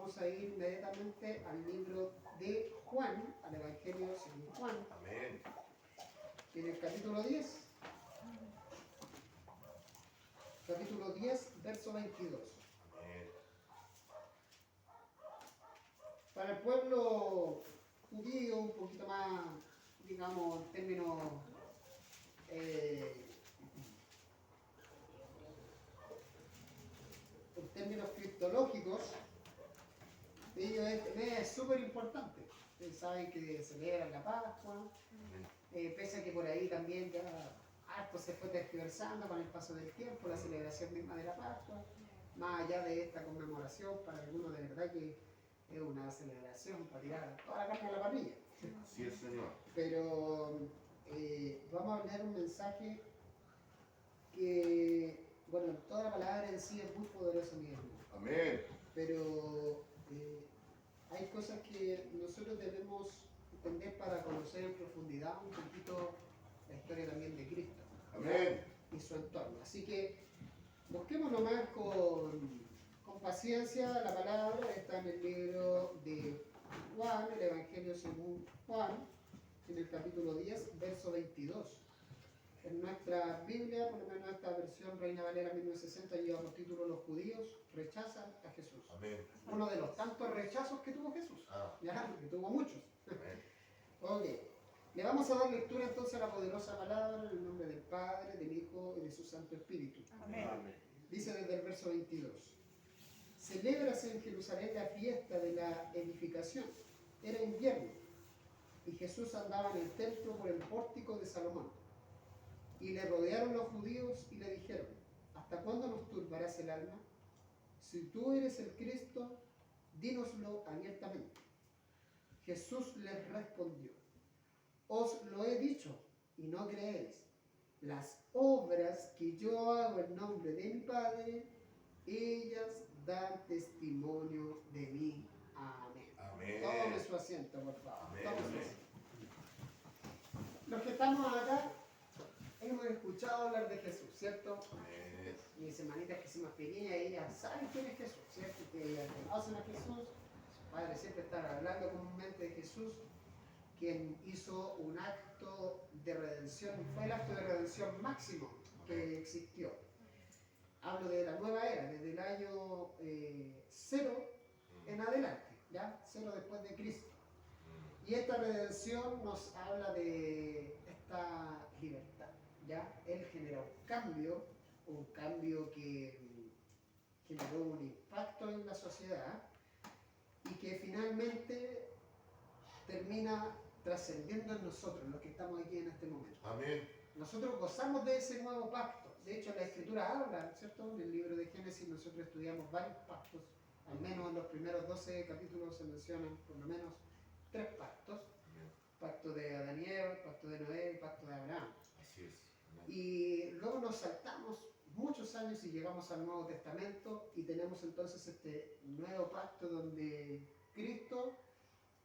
vamos a ir inmediatamente al libro de Juan, al Evangelio según Juan. Amén. En el capítulo 10. Capítulo 10, verso 22. Amén. Para el pueblo judío, un poquito más, digamos, en términos cristológicos, ellos es súper importante. Ustedes saben que celebran la Pascua, pese a que por ahí también ya harto se fue tergiversando con el paso del tiempo, la celebración misma de la Pascua, más allá de esta conmemoración, para algunos de verdad que es una celebración para tirar toda la carne a la parrilla. Así es, Señor. Pero vamos a leer un mensaje que, bueno, toda la palabra en sí es muy poderosa, mi hermano. Amén. Pero hay cosas que nosotros debemos entender para conocer en profundidad un poquito la historia también de Cristo. Amén. Y su entorno. Así que busquemos nomás con paciencia la palabra. Está en el libro de Juan, el Evangelio según Juan, en el capítulo 10, verso 22. En nuestra Biblia, por lo menos esta versión Reina Valera 1960, lleva por título Los judíos rechazan a Jesús. Amén. Uno de los tantos rechazos que tuvo Jesús. Ya, que tuvo muchos. Amén. Ok. Le vamos a dar lectura entonces a la poderosa palabra en el nombre del Padre, del Hijo y de su Santo Espíritu. Amén. Dice desde el verso 22. Celébrase en Jerusalén la fiesta de la edificación. Era invierno y Jesús andaba en el templo por el pórtico de Salomón. Y le rodearon los judíos y le dijeron: ¿hasta cuándo nos turbarás el alma? Si tú eres el Cristo, dínoslo abiertamente. Jesús les respondió: os lo he dicho y no creéis. Las obras que yo hago en nombre de mi Padre, ellas dan testimonio de mí. Amén. Amén. Tome su asiento, por favor. Amén. Tome su Amén. asiento. Los que estamos acá hemos escuchado hablar de Jesús, ¿cierto? Amén. Mis hermanitas que son más pequeñas, ellas saben quién es Jesús, ¿cierto? Que ellas conocen a Jesús. Su padre siempre está hablando comúnmente de Jesús, quien hizo un acto de redención, fue el acto de redención máximo que existió. Hablo de la nueva era, desde el año 0 en adelante, ¿ya? 0 después de Cristo. Y esta redención nos habla de esta libertad, ¿ya? Él generó un cambio que generó un impacto en la sociedad y que finalmente termina trascendiendo en nosotros, los que estamos aquí en este momento. Amén. Nosotros gozamos de ese nuevo pacto. De hecho, la Escritura habla, ¿cierto? En el libro de Génesis nosotros estudiamos varios pactos. Al menos en los primeros 12 capítulos se mencionan por lo menos 3 pactos. Pacto de Adán y Eva, pacto de Noé y pacto de Abraham. Así es. Amén. Y luego nos saltamos muchos años y llegamos al Nuevo Testamento y tenemos entonces este nuevo pacto donde Cristo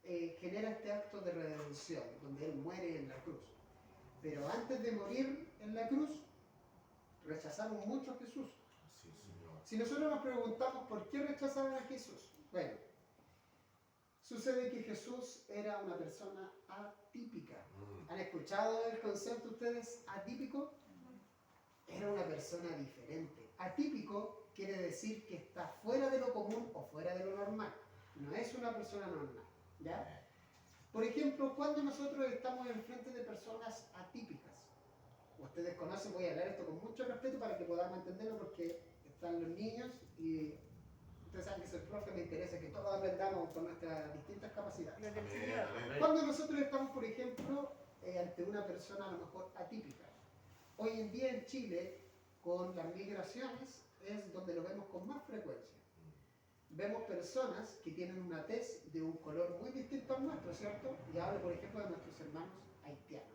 genera este acto de redención, donde Él muere en la cruz. Pero antes de morir en la cruz, rechazaron mucho a Jesús. Así es, Señor. Si nosotros nos preguntamos por qué rechazaron a Jesús, bueno, sucede que Jesús era una persona atípica. ¿Han escuchado el concepto ustedes atípico? Era una persona diferente. Atípico quiere decir que está fuera de lo común o fuera de lo normal. No es una persona normal, ¿ya? Por ejemplo, cuando nosotros estamos enfrente de personas atípicas, ustedes conocen, voy a hablar esto con mucho respeto para que podamos entenderlo porque están los niños y ustedes saben que soy profe, me interesa que todos aprendamos con nuestras distintas capacidades. Amén. Amén. Cuando nosotros estamos, por ejemplo, ante una persona a lo mejor atípica, hoy en día en Chile, con las migraciones, es donde lo vemos con más frecuencia. Vemos personas que tienen una tez de un color muy distinto al nuestro, ¿cierto? Y hablo, por ejemplo, de nuestros hermanos haitianos.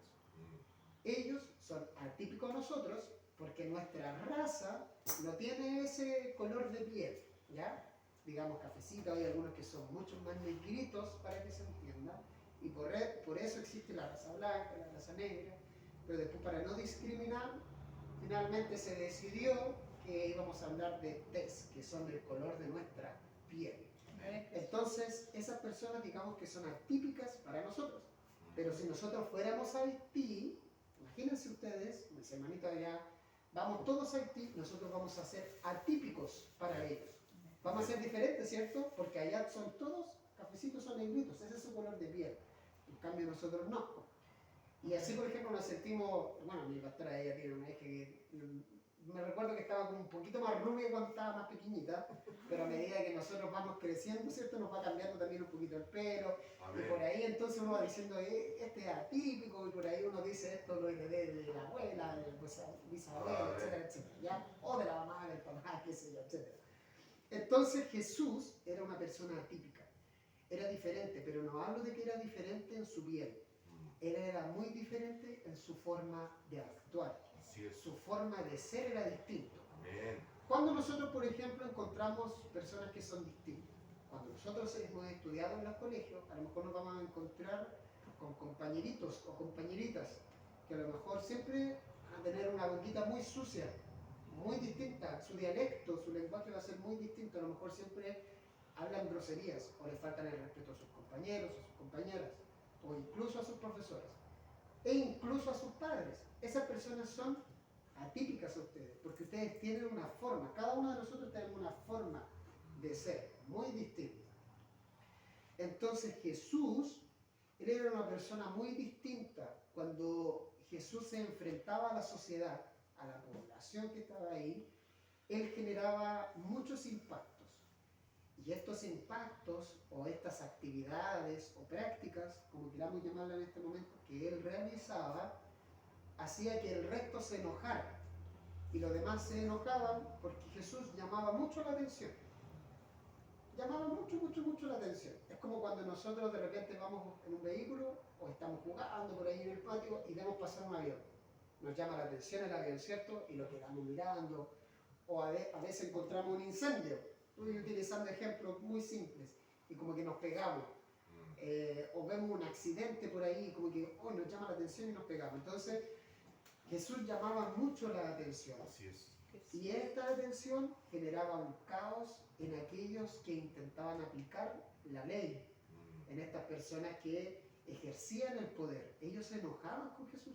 Ellos son atípicos a nosotros porque nuestra raza no tiene ese color de piel, ¿ya? Digamos cafecito, hay algunos que son mucho más negritos para que se entienda, y por eso existe la raza blanca, la raza negra, pero después para no discriminar, finalmente se decidió que íbamos a hablar de tez, que son el color de nuestra piel. Entonces, esas personas digamos que son atípicas para nosotros. Pero si nosotros fuéramos a Haití, imagínense ustedes, mis hermanitos allá, vamos todos a Haití, nosotros vamos a ser atípicos para ellos. Vamos a ser diferentes, ¿cierto? Porque allá son todos, cafecitos son negritos, ese es su color de piel. En cambio nosotros no. Y así, por ejemplo, nos sentimos, bueno, mi pastora ella tiene una hija que me recuerdo que estaba como un poquito más rubia cuando estaba más pequeñita, pero a medida que nosotros vamos creciendo, ¿cierto? Nos va cambiando también un poquito el pelo. Amén. Y por ahí entonces uno va diciendo, este es atípico, y por ahí uno dice, esto lo heredé de la abuela, del bisabuela, etcétera, etcétera, ¿ya? O de la mamá, del papá, qué sé yo, etcétera. Entonces Jesús era una persona atípica, era diferente, pero no hablo de que era diferente en su piel. Él era muy diferente en su forma de actuar. Así es. Su forma de ser era distinto. Amén. Cuando nosotros, por ejemplo, encontramos personas que son distintas, cuando nosotros hemos estudiado en los colegios, a lo mejor nos vamos a encontrar con compañeritos o compañeritas que a lo mejor siempre van a tener una boquita muy sucia, muy distinta, su dialecto, su lenguaje va a ser muy distinto, a lo mejor siempre hablan groserías o le faltan el respeto a sus compañeros o sus compañeras, o incluso a sus profesores, e incluso a sus padres. Esas personas son atípicas a ustedes, porque ustedes tienen una forma, cada uno de nosotros tenemos una forma de ser muy distinta. Entonces Jesús, él era una persona muy distinta. Cuando Jesús se enfrentaba a la sociedad, a la población que estaba ahí, él generaba muchos impactos. Y estos impactos o estas actividades o prácticas, como queramos llamarlas en este momento, que él realizaba, hacía que el resto se enojara. Y los demás se enojaban porque Jesús llamaba mucho la atención. Llamaba mucho la atención. Es como cuando nosotros de repente vamos en un vehículo o estamos jugando por ahí en el patio y vemos pasar un avión. Nos llama la atención el avión, ¿cierto? Y lo quedamos mirando. O a veces encontramos un incendio. Estoy utilizando ejemplos muy simples. Y como que nos pegamos. O vemos un accidente por ahí y como que nos llama la atención y nos pegamos. Entonces, Jesús llamaba mucho la atención. Así es. Y esta atención generaba un caos en aquellos que intentaban aplicar la ley, en estas personas que ejercían el poder. Ellos se enojaban con Jesús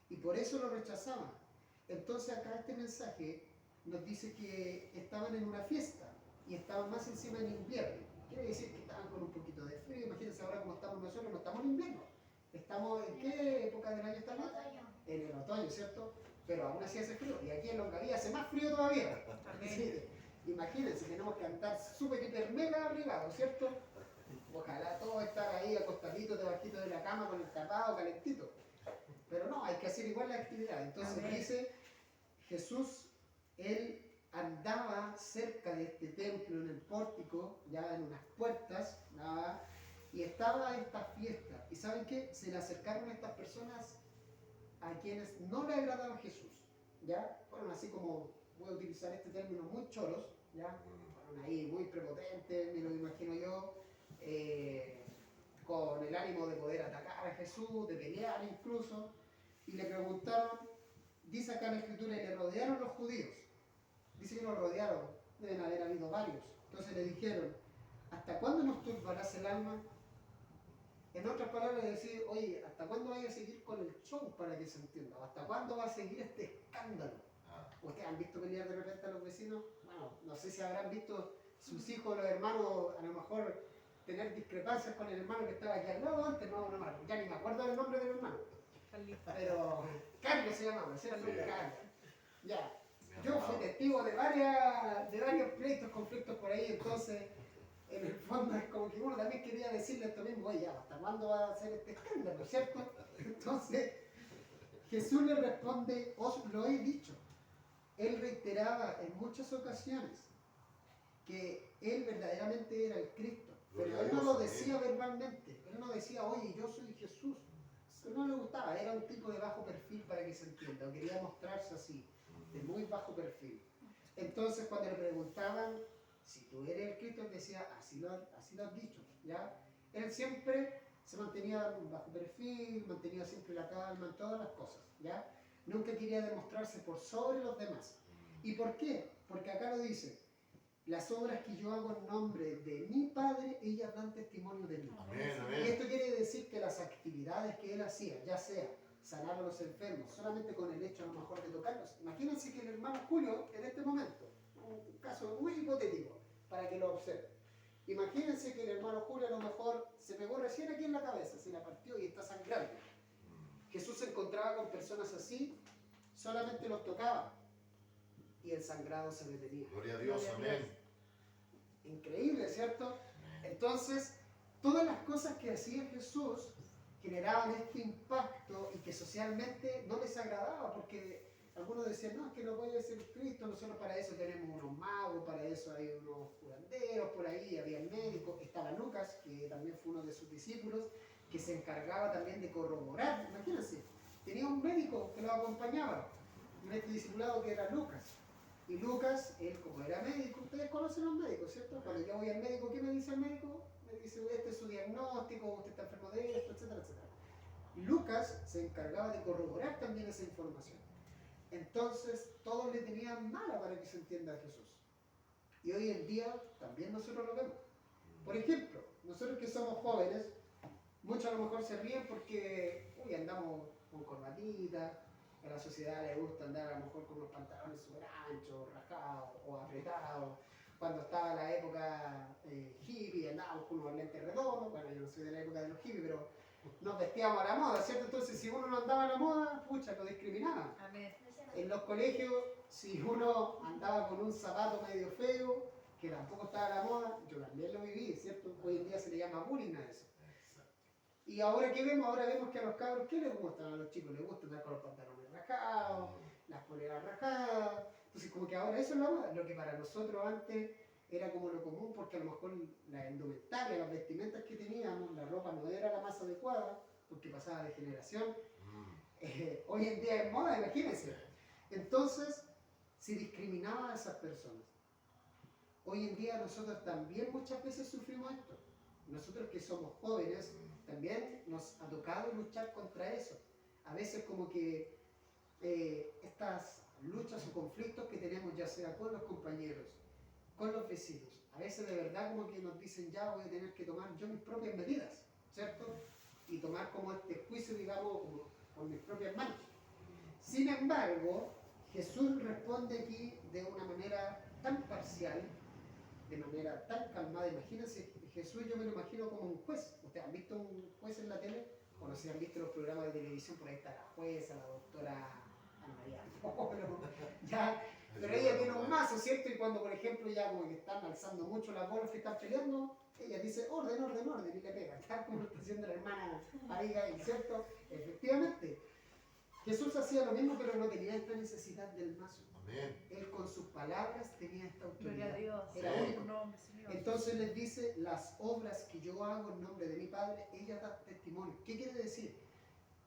y por eso lo rechazaban. Entonces acá este mensaje nos dice que estaban en una fiesta y estaban más encima en invierno. Quiere decir que estaban con un poquito de frío. Imagínense ahora como estamos nosotros, no estamos en invierno. ¿Estamos en qué época del año estamos? En el otoño, ¿cierto? Pero aún así hace frío. Y aquí en Longaví hace más frío todavía. Sí, imagínense, tenemos que andar súper, hiper, mega abrigados, ¿cierto? Ojalá todos estar ahí acostaditos debajito de la cama con el tapado calentito. Pero no, hay que hacer igual la actividad. Entonces dice, Jesús, él andaba cerca de este templo, en el pórtico, ya en unas puertas, nada, y estaba esta fiesta. ¿Y saben qué? Se le acercaron a estas personas a quienes no le agradaba Jesús, ¿ya? Fueron así como, voy a utilizar este término, muy choros, ¿ya? Fueron ahí muy prepotentes, me lo imagino yo, con el ánimo de poder atacar a Jesús, de pelear incluso, y le preguntaron, dice acá en la Escritura, y le rodearon los judíos, dice que lo rodearon, deben haber habido varios, entonces le dijeron, ¿hasta cuándo nos turbarás el alma? En otras palabras, decir, oye, ¿hasta cuándo vais a seguir con el show para que se entienda? ¿Hasta cuándo va a seguir este escándalo? ¿Ustedes han visto pelear de repente a los vecinos? Bueno, no sé si habrán visto sus hijos, los hermanos, a lo mejor tener discrepancias con el hermano que estaba aquí al lado antes, ya ni me acuerdo del nombre del hermano. Pero Carlos se llamaba, ese era el nombre, Carlos. Ya, yo fui testigo de varios pleitos, conflictos por ahí, entonces en el fondo es como que uno también quería decirle esto mismo, oye, ¿hasta cuándo va a ser este escándalo, cierto? Entonces, Jesús le responde, os lo he dicho. Él reiteraba en muchas ocasiones que él verdaderamente era el Cristo, pero él no lo decía verbalmente, él no decía, oye, yo soy Jesús. Pero no le gustaba, era un tipo de bajo perfil para que se entienda, o quería mostrarse así, de muy bajo perfil. Entonces, cuando le preguntaban, si tú eres el Cristo, él decía, así lo has dicho, ¿ya? Él siempre se mantenía bajo perfil, mantenía siempre la calma en todas las cosas, ¿ya? Nunca quería demostrarse por sobre los demás. ¿Y por qué? Porque acá lo dice, las obras que yo hago en nombre de mi Padre, ellas dan testimonio de mí. Amén, Y amén. esto quiere decir que las actividades que él hacía, ya sea sanar a los enfermos, solamente con el hecho a lo mejor de tocarlos. Imagínense que el hermano Julio, en este momento, un caso muy hipotético, para que lo observen. Imagínense que el hermano Julio a lo mejor se pegó recién aquí en la cabeza, se la partió y está sangrando. Jesús se encontraba con personas así, solamente los tocaba y el sangrado se detenía. Gloria a Dios, amén. Increíble, ¿cierto? Entonces, todas las cosas que hacía Jesús generaban este impacto y que socialmente no les agradaba, porque algunos decían, no, es que no puede ser Cristo, nosotros para eso tenemos unos magos, para eso hay unos curanderos, por ahí había el médico, estaba Lucas, que también fue uno de sus discípulos, que se encargaba también de corroborar, imagínense, tenía un médico que lo acompañaba, en este discipulado que era Lucas. Y Lucas, él como era médico, ustedes conocen a los médicos, ¿cierto? Cuando yo voy al médico, ¿qué me dice el médico? Me dice, este es su diagnóstico, usted está enfermo de esto, etcétera, etcétera. Y Lucas se encargaba de corroborar también esa información. Entonces, todos le tenían mala para que se entienda a Jesús. Y hoy en día también nosotros lo vemos. Por ejemplo, nosotros que somos jóvenes, muchos a lo mejor se ríen porque andamos con corbatita, a la sociedad le gusta andar a lo mejor con unos pantalones súper anchos, rajados o apretados. Cuando estaba la época hippie, andábamos con unos lentes redondos. Bueno, yo no soy de la época de los hippies, pero nos vestíamos a la moda, ¿cierto? Entonces, si uno no andaba a la moda, pucha, lo discriminaban. Amén. En los colegios, si uno andaba con un zapato medio feo, que tampoco estaba a la moda, yo también lo viví, ¿cierto? Hoy en día se le llama bullying a eso. Y ahora ¿qué vemos? Ahora vemos que a los cabros, ¿qué les gusta? A los chicos les gusta andar con los pantalones rajados, las poleras rajadas. Entonces como que ahora eso es lo que para nosotros antes era como lo común, porque a lo mejor la indumentaria, las vestimentas que teníamos, la ropa no era la más adecuada, porque pasaba de generación. Hoy en día es moda, imagínense. Entonces se discriminaba a esas personas. Hoy en día nosotros también muchas veces sufrimos esto. Nosotros que somos jóvenes, también nos ha tocado luchar contra eso. A veces como que estas luchas o conflictos que tenemos, ya sea con los compañeros, con los vecinos, a veces de verdad como que nos dicen, ya voy a tener que tomar yo mis propias medidas, ¿cierto? Y tomar como este juicio, digamos, como con mis propias manos. Sin embargo, Jesús responde aquí de una manera tan parcial, de manera tan calmada. Imagínense, Jesús yo me lo imagino como un juez. ¿Ustedes han visto un juez en la tele? O no sé si han visto los programas de televisión, por ahí está la jueza, la doctora Ana María Polo, ya, pero ella tiene un mazo, ¿cierto? Y cuando, por ejemplo, ya como que están alzando mucho las bolas que están peleando, ella dice, orden, orden, orden, y le pega, tal como lo está haciendo la hermana Abigail, ¿cierto? Efectivamente, Jesús hacía lo mismo, pero no tenía esta necesidad del mazo. Amén. Él con sus palabras tenía esta Gloria autoridad. a Dios. Era Sí. único. Tu nombre, Señor. Entonces les dice, las obras que yo hago en nombre de mi Padre, ellas dan testimonio. ¿Qué quiere decir?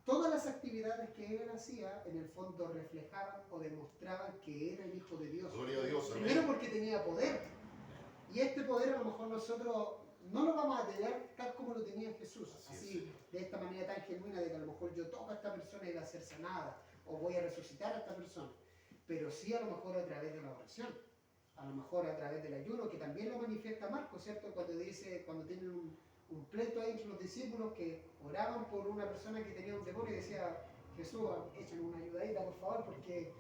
Todas las actividades que él hacía, en el fondo reflejaban o demostraban que era el Hijo de Dios. Gloria a Dios, amén. Primero porque tenía poder. Y este poder a lo mejor nosotros no lo vamos a tener tal como lo tenía Jesús. Así, de esta manera tan genuina de que a lo mejor yo toco a esta persona y va a ser sanada. O voy a resucitar a esta persona. Pero sí a lo mejor a través de la oración. A lo mejor a través del ayuno, que también lo manifiesta Marcos, ¿cierto? Cuando dice, cuando tienen un pleito ahí entre los discípulos que oraban por una persona que tenía un demonio y decía, Jesús, échame una ayudadita por favor porque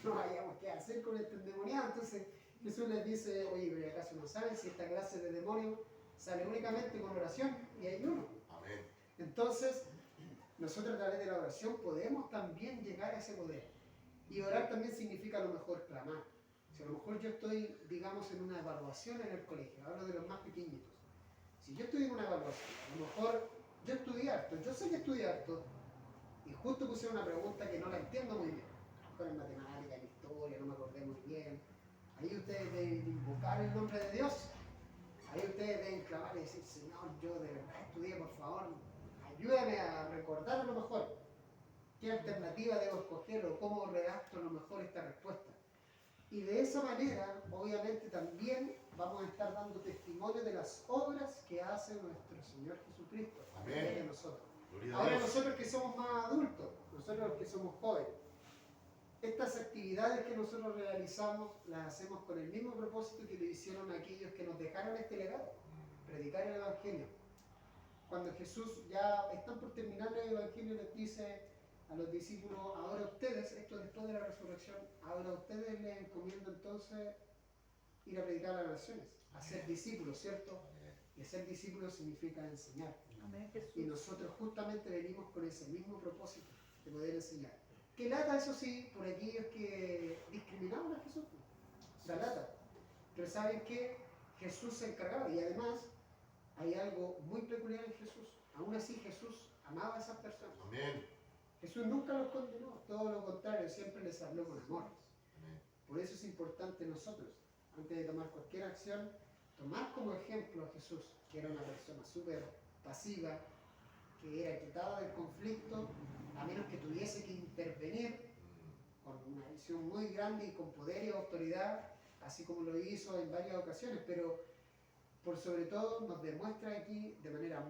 no hayamos qué hacer con este endemoniado. Entonces Jesús les dice, oye, pero ¿acaso no saben si esta clase de demonio sale únicamente con oración y ayuno? Amén. Entonces, nosotros a través de la oración podemos también llegar a ese poder. Y orar también significa a lo mejor clamar. Si a lo mejor yo estoy, digamos, en una evaluación en el colegio, hablo de los más pequeñitos. Si yo estoy en una evaluación, a lo mejor yo estudié harto, yo sé que estudié harto, y justo puse una pregunta que no la entiendo muy bien. A lo mejor en matemática, en historia, no me acordé muy bien. Ahí ustedes deben invocar el nombre de Dios. Ahí ustedes deben clamar y decir, Señor, yo de verdad estudié, por favor, ayúdame a recordar a lo mejor qué alternativa debo escoger o cómo redacto a lo mejor esta respuesta. Y de esa manera, obviamente, también vamos a estar dando testimonio de las obras que hace nuestro Señor Jesucristo a través de nosotros. Gloria a Ahora Dios. nosotros que somos más adultos, nosotros los que somos jóvenes, Estas actividades que nosotros realizamos las hacemos con el mismo propósito que lo hicieron aquellos que nos dejaron este legado, predicar el Evangelio. Cuando Jesús ya están por terminar el Evangelio, les dice a los discípulos, ahora ustedes, esto después de la resurrección, ahora ustedes les encomiendo entonces ir a predicar a las naciones, a ser discípulos, ¿cierto? Y ser discípulos significa enseñar. Amén, Jesús. Y nosotros justamente venimos con ese mismo propósito, de poder enseñar. Que lata, eso sí, por aquellos que discriminaban a Jesús. La lata. Pero ¿saben qué? Jesús se encargaba, y además hay algo muy peculiar en Jesús. Aún así Jesús amaba a esas personas. Amén. Jesús nunca los condenó, todo lo contrario, siempre les habló con amor. Amén. Por eso es importante nosotros, antes de tomar cualquier acción, tomar como ejemplo a Jesús, que era una persona súper pasiva, que era quitada del conflicto, a menos que tuviese que intervenir con una visión muy grande y con poder y autoridad, así como lo hizo en varias ocasiones, pero por sobre todo nos demuestra aquí de manera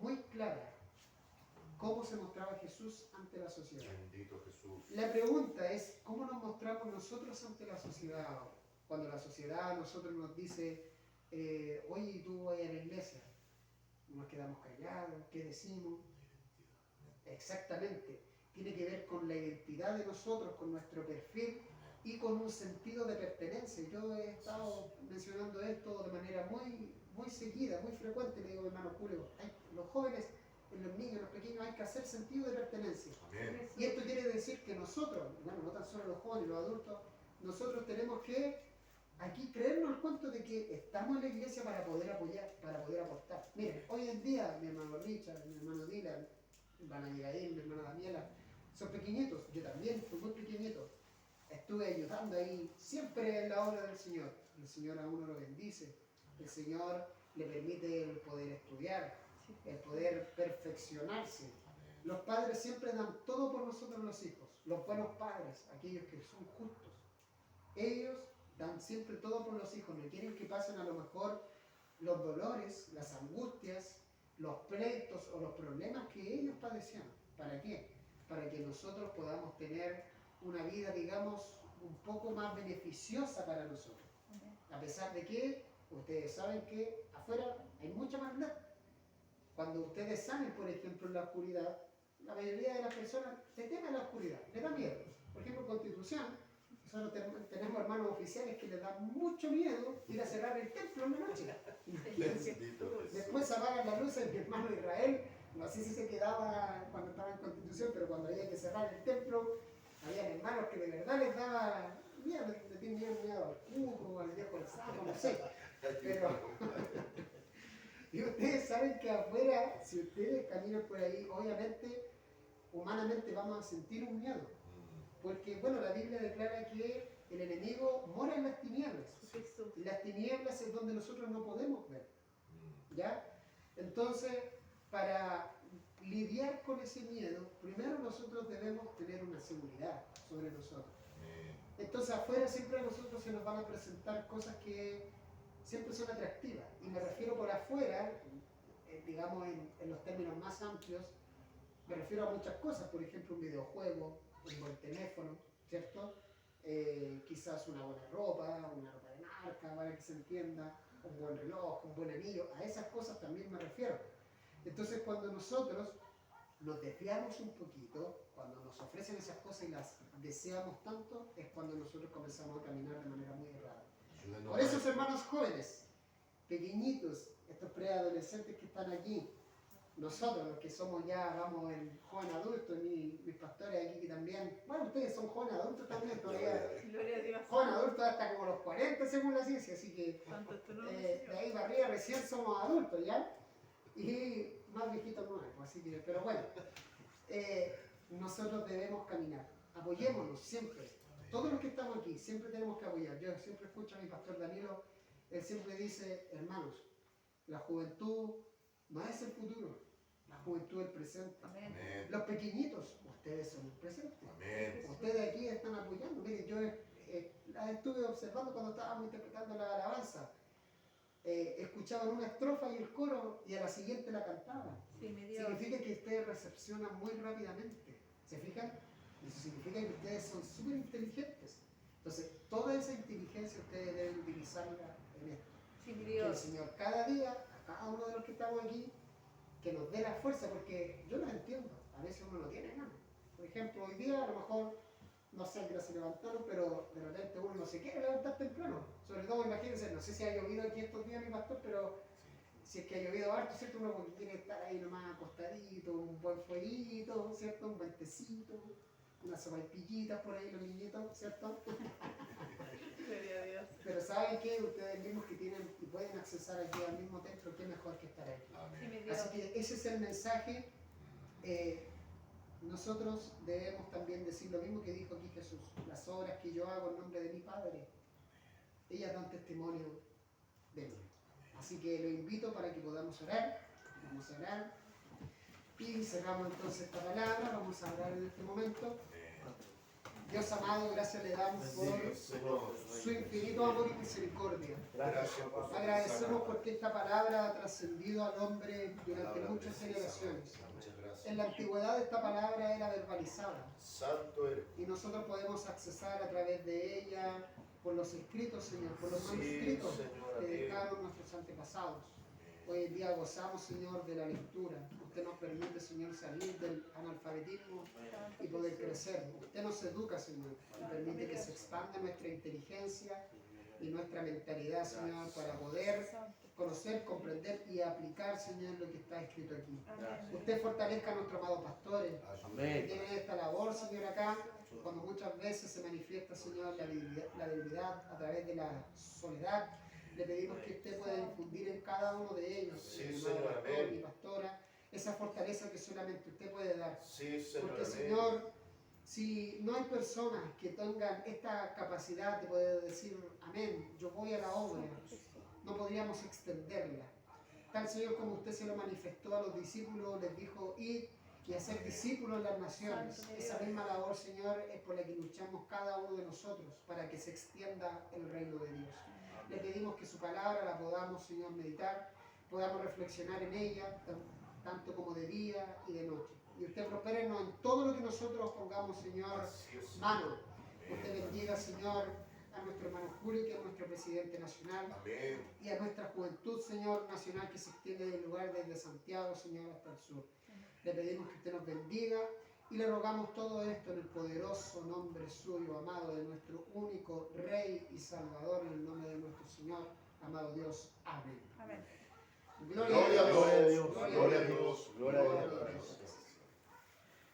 muy clara cómo se mostraba Jesús ante la sociedad. Bendito Jesús. La pregunta es, ¿cómo nos mostramos nosotros ante la sociedad ahora? Cuando la sociedad a nosotros nos dice, oye, tú vas a la iglesia, nos quedamos callados, ¿qué decimos? Exactamente, tiene que ver con la identidad de nosotros, con nuestro perfil y con un sentido de pertenencia. Yo he estado mencionando esto de manera muy seguida, muy frecuente, le digo a mi hermano Julio, los jóvenes, en los niños, en los pequeños, hay que hacer sentido de pertenencia. Amén. Y esto quiere decir que nosotros, bueno, no tan solo los jóvenes, los adultos, nosotros tenemos que aquí creernos el cuento de que estamos en la iglesia para poder apoyar, para poder aportar. Miren, hoy en día mi hermano Richard, mi hermano Dylan, mi hermana Abigail, mi hermana Daniela, son pequeñitos, yo también fui muy pequeñito, estuve ayudando ahí siempre en la obra del Señor. El Señor a uno lo bendice, el Señor le permite el poder estudiar, el poder perfeccionarse. Los padres siempre dan todo por nosotros los hijos, los buenos padres, aquellos que son justos. Ellos dan siempre todo por los hijos, no quieren que pasen a lo mejor los dolores, las angustias, los pleitos o los problemas que ellos padecían. ¿Para qué? Para que nosotros podamos tener una vida, digamos, un poco más beneficiosa para nosotros. A pesar de que ustedes saben que afuera hay mucha maldad. Cuando ustedes salen, por ejemplo, en la oscuridad, la mayoría de las personas le temen a la oscuridad, le da miedo. Por ejemplo, en Constitución, nosotros tenemos hermanos oficiales que les da mucho miedo ir a cerrar el templo en la noche. Bendito Jesús. Después apagan las luces, mi hermano Israel, no sé si se quedaba cuando estaba en Constitución, pero cuando había que cerrar el templo, había hermanos que de verdad les daba miedo, le tenían miedo al cuco, al viejo del saco, no sé. Pero, y ustedes saben que afuera, si ustedes caminan por ahí, obviamente, humanamente vamos a sentir un miedo. Porque, bueno, la Biblia declara que el enemigo mora en las tinieblas. Jesús. Y las tinieblas es donde nosotros no podemos ver. ¿Ya? Entonces, para lidiar con ese miedo, primero nosotros debemos tener una seguridad sobre nosotros. Entonces, afuera siempre a nosotros se nos van a presentar cosas que siempre son atractivas. Y me refiero por afuera, digamos en los términos más amplios, me refiero a muchas cosas, por ejemplo, un videojuego, un buen teléfono, ¿cierto? Quizás una buena ropa de marca, para que se entienda, un buen reloj, un buen anillo, a esas cosas también me refiero. Entonces, cuando nosotros nos desviamos un poquito, cuando nos ofrecen esas cosas y las deseamos tanto, es cuando nosotros comenzamos a caminar de manera muy errada. Por eso, hermanos jóvenes, pequeñitos, estos preadolescentes que están aquí, nosotros los que somos ya, vamos, en joven adulto, mis pastores aquí que también, bueno, ustedes son jóvenes adultos también, todavía, Gloria a Dios. joven adulto hasta como los 40 según la ciencia, así que Santo es tu nombre, de Señor. ahí para arriba recién somos adultos, ¿ya? Y más viejitos no hay, pues, así que, pero bueno, nosotros debemos caminar, apoyémonos siempre, todos los que estamos aquí, siempre tenemos que apoyar. Yo siempre escucho a mi pastor Danilo, él siempre dice, hermanos, la juventud no es el futuro, la juventud es el presente. Amén. Amén. Los pequeñitos, ustedes son el presente. Amén. Ustedes aquí están apoyando. Miren, yo la estuve observando cuando estábamos interpretando la alabanza. Escuchaban una estrofa y el coro y a la siguiente la cantaban. Sí, me dio. Significa que ustedes recepcionan muy rápidamente. ¿Se fijan? Eso significa que ustedes son súper inteligentes. Entonces, toda esa inteligencia ustedes deben utilizarla en esto. Sí, mi Que el Dios. Señor cada día, a cada uno de los que estamos aquí, que nos dé la fuerza, porque yo lo entiendo, a veces uno no tiene ganas. Por ejemplo, hoy día a lo mejor no sé que se levantaron, pero de repente uno no se quiere levantar temprano. Sobre todo, imagínense, no sé si ha llovido aquí estos días, mi pastor, pero si es que ha llovido harto, ¿cierto? Uno porque quiere estar ahí nomás acostadito, un buen fueguito, ¿cierto? Un buen tecito, unas sopaipillitas por ahí los niñitos, ¿cierto? Gloria a Dios. Pero ¿saben qué? Ustedes mismos que tienen y pueden accesar aquí al mismo templo, qué mejor que estar aquí. Sí, mi Amén. Dios. Así que ese es el mensaje. Nosotros debemos también decir lo mismo que dijo aquí Jesús. Las obras que yo hago en nombre de mi Padre, ellas dan testimonio de mí. Así que lo invito para que podamos orar. Vamos a orar. Y cerramos entonces esta palabra. Vamos a orar en este momento. Dios amado, gracias le damos por Señor, su infinito amor y misericordia. gracias por su Agradecemos palabra. porque esta palabra ha trascendido al hombre durante Palabra muchas precisa. generaciones. Muchas gracias. En la antigüedad esta palabra era verbalizada Santo eres. y nosotros podemos accesar a través de ella por los escritos, Señor, por los Sí, manuscritos Señor, que amén. dejaron nuestros antepasados. Hoy en día gozamos, Señor, de la lectura. Usted nos permite, Señor, salir del analfabetismo y poder crecer. Usted nos educa, Señor, y permite que se expanda nuestra inteligencia y nuestra mentalidad, Señor, para poder conocer, comprender y aplicar, Señor, lo que está escrito aquí. Amén. Usted fortalezca a nuestros amados pastores que Amén. tienen esta labor, Señor, acá, cuando muchas veces se manifiesta, Señor, la debilidad a través de la soledad. Le pedimos que usted pueda infundir en cada uno de ellos, Sí, mi Señor, amado pastor, amén. mi pastora, esa fortaleza que solamente usted puede dar. Sí, Señor, Porque, amén. Señor, si no hay personas que tengan esta capacidad de poder decir, amén, yo voy a la obra, no podríamos extenderla. Tal, Señor, como usted se lo manifestó a los discípulos, les dijo, id y hacer discípulos en las naciones. Esa misma labor, Señor, es por la que luchamos cada uno de nosotros, para que se extienda el reino de Dios. Le pedimos que su palabra la podamos, Señor, meditar, podamos reflexionar en ella, tanto como de día y de noche. Y usted prospérenos en todo lo que nosotros pongamos, Señor, Así es, Señor. mano. Usted bendiga, Señor, a nuestro hermano Julio, que es nuestro presidente nacional, Amén. y a nuestra juventud, Señor, nacional, que se extiende del lugar desde Santiago, Señor, hasta el sur. Le pedimos que usted nos bendiga y le rogamos todo esto en el poderoso nombre suyo, amado, de nuestro único Rey y Salvador, en el nombre de nuestro Señor, amado Dios. Amén. Amén. Gloria a Dios. Gloria a Dios. Gloria a Gloria a Dios. Dios. Gloria a Dios.